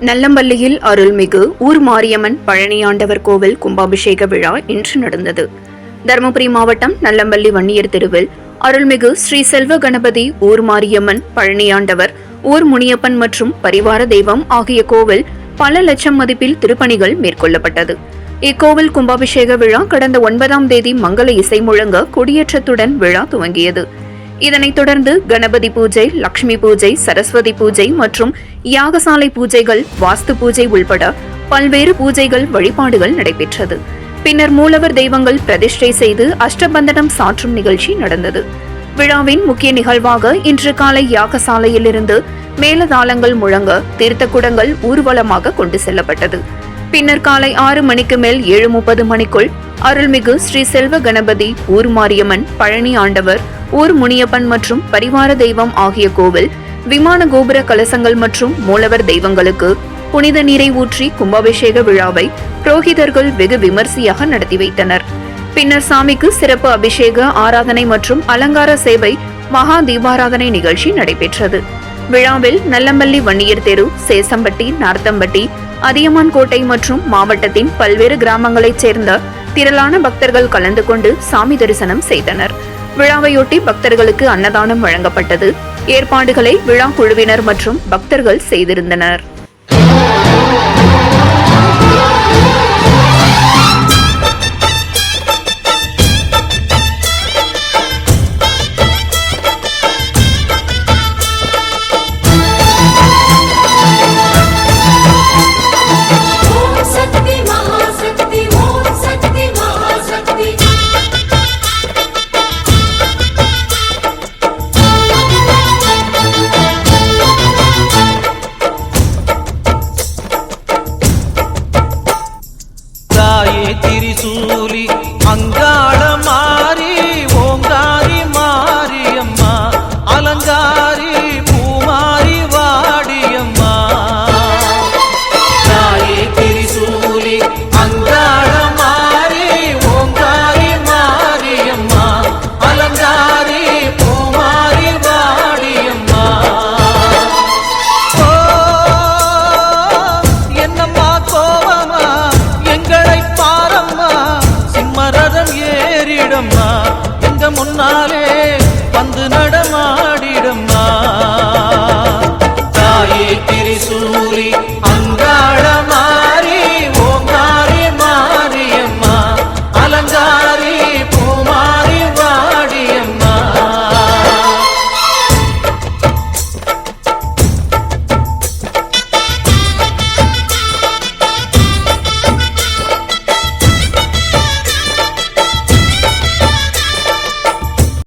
நல்லம்பள்ளியில் அருள்மிகு ஊர் மாரியம்மன் பழனியாண்டவர் கோவில் கும்பாபிஷேக விழா இன்று நடந்தது. தருமபுரி மாவட்டம் நல்லம்பள்ளி வன்னியர் தெருவில் அருள்மிகு ஸ்ரீ செல்வ கணபதி ஊர் மாரியம்மன் பழனியாண்டவர் ஊர் முனியப்பன் மற்றும் பரிவார தெய்வம் ஆகிய கோவில் பல லட்சம் மதிப்பில் திருப்பணிகள் மேற்கொள்ளப்பட்டது. இக்கோவில் கும்பாபிஷேக விழா கடந்த 9ஆம் தேதி மங்கள இசை முழங்க கொடியேற்றத்துடன் விழா துவங்கியது. இதனைத் தொடர்ந்து கணபதி பூஜை, லட்சுமி பூஜை, சரஸ்வதி பூஜை மற்றும் யாகசாலை பூஜைகள், வாஸ்து பூஜை உள்பட பல்வேறு பூஜைகள், வழிபாடுகள் நடைபெற்றது. பின்னர் மூலவர் தெய்வங்கள் பிரதிஷ்டை செய்து அஷ்டபந்தனம் சாற்றும் நிகழ்ச்சி நடந்தது. விழாவின் முக்கிய நிகழ்வாக இன்று காலை யாகசாலையிலிருந்து மேலதாளங்கள் முழங்க தீர்த்தக்குடங்கள் ஊர்வலமாக கொண்டு செல்லப்பட்டது. பின்னர் காலை 6 மணிக்கு மேல் 7:30 மணிக்குள் அருள்மிகு ஸ்ரீ செல்வ கணபதி ஊர் மாரியம்மன் பழனி ஆண்டவர் ஊர் முனியப்பன் மற்றும் பரிவார தெய்வம் ஆகிய கோவில் விமான கோபுர கலசங்கள் மற்றும் மூலவர் தெய்வங்களுக்கு புனித நீரை ஊற்றி கும்பாபிஷேக விழாவை புரோகிதர்கள் வெகு விமர்சையாக நடத்தி வைத்தனர். பின்னர் சாமிக்கு சிறப்பு அபிஷேக ஆராதனை மற்றும் அலங்கார சேவை, மகா தீபாராதனை நிகழ்ச்சி நடைபெற்றது. விழாவில் நல்லம்பள்ளி வன்னியர் தெரு, சேசம்பட்டி, நார்த்தம்பட்டி, அதியமான் கோட்டை மற்றும் மாவட்டத்தின் பல்வேறு கிராமங்களைச் சேர்ந்த திரளான பக்தர்கள் கலந்து கொண்டு சாமி தரிசனம் செய்தனர். விழாவையொட்டி பக்தர்களுக்கு அன்னதானம் வழங்கப்பட்டது. ஏற்பாடுகளை விழா குழுவினர் மற்றும் பக்தர்கள் செய்திருந்தனர்.